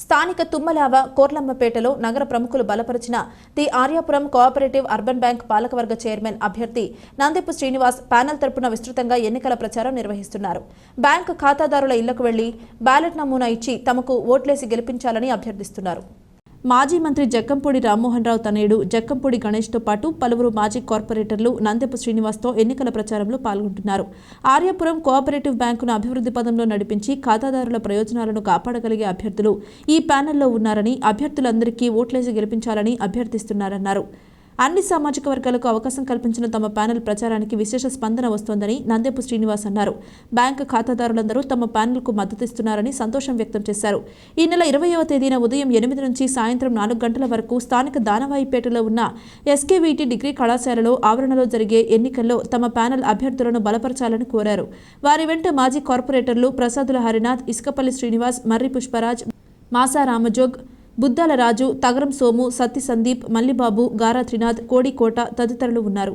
స్థానిక తుమ్మలావ కోర్లమ్మపేటలో నగర ప్రముఖులు బలపరిచిన the Aryapuram cooperative urban bank పాలకవర్గ చైర్మన్ అభ్యర్థి నందెపు శ్రీనివాస్ ప్యానెల్ తరపున విస్తృతంగా ఎన్నికల ప్రచారం నిర్వహిస్తున్నారు. బ్యాంకు ఖాతాదారుల ఇళ్లకు వెళ్లి బ్యాలెట్ నమూనా ఇచ్చి తమకు ఓట్లేసి గెలిపించాలని అభ్యర్థిస్తున్నారు. మాజీ మంత్రి జక్కంపూడి రామ్మోహన్ రావు తనయుడు జక్కంపూడి గణేష్తో పాటు పలువురు మాజీ కార్పొరేటర్లు నందెపు శ్రీనివాస్తో ఎన్నికల ప్రచారంలో పాల్గొంటున్నారు. ఆర్యాపురం కోఆపరేటివ్ బ్యాంకును అభివృద్ధి పదంలో నడిపించి ఖాతాదారుల ప్రయోజనాలను కాపాడగలిగే అభ్యర్థులు ఈ ప్యానెల్లో ఉన్నారని, అభ్యర్థులందరికీ ఓట్లేసి గెలిపించాలని అభ్యర్థిస్తున్నారన్నారు. అన్ని సామాజిక వర్గాలకు అవకాశం కల్పించిన తమ ప్యానెల్ ప్రచారానికి విశేష స్పందన వస్తోందని నందెపు శ్రీనివాస్ అన్నారు. బ్యాంకు ఖాతాదారులందరూ తమ ప్యానెల్కు మద్దతిస్తున్నారని సంతోషం వ్యక్తం చేశారు. ఈ నెల 20వ తేదీన ఉదయం 8 నుంచి సాయంత్రం 4 గంటల వరకు స్థానిక దానవాయిపేటలో ఉన్న ఎస్కేవీటీ డిగ్రీ కళాశాలలో ఆవరణలో జరిగే ఎన్నికల్లో తమ ప్యానెల్ అభ్యర్థులను బలపరచాలని కోరారు. వారి వెంట మాజీ కార్పొరేటర్లు ప్రసాదుల హరినాథ్, ఇసుకపల్లి శ్రీనివాస్, మర్రి పుష్పరాజ్, మాసా రామజోగ్, బుద్దాల రాజు, తగరం సోము, సత్తి సందీప్, మల్లిబాబు, గారా త్రినాథ్, కోడికోట తదితరులు ఉన్నారు.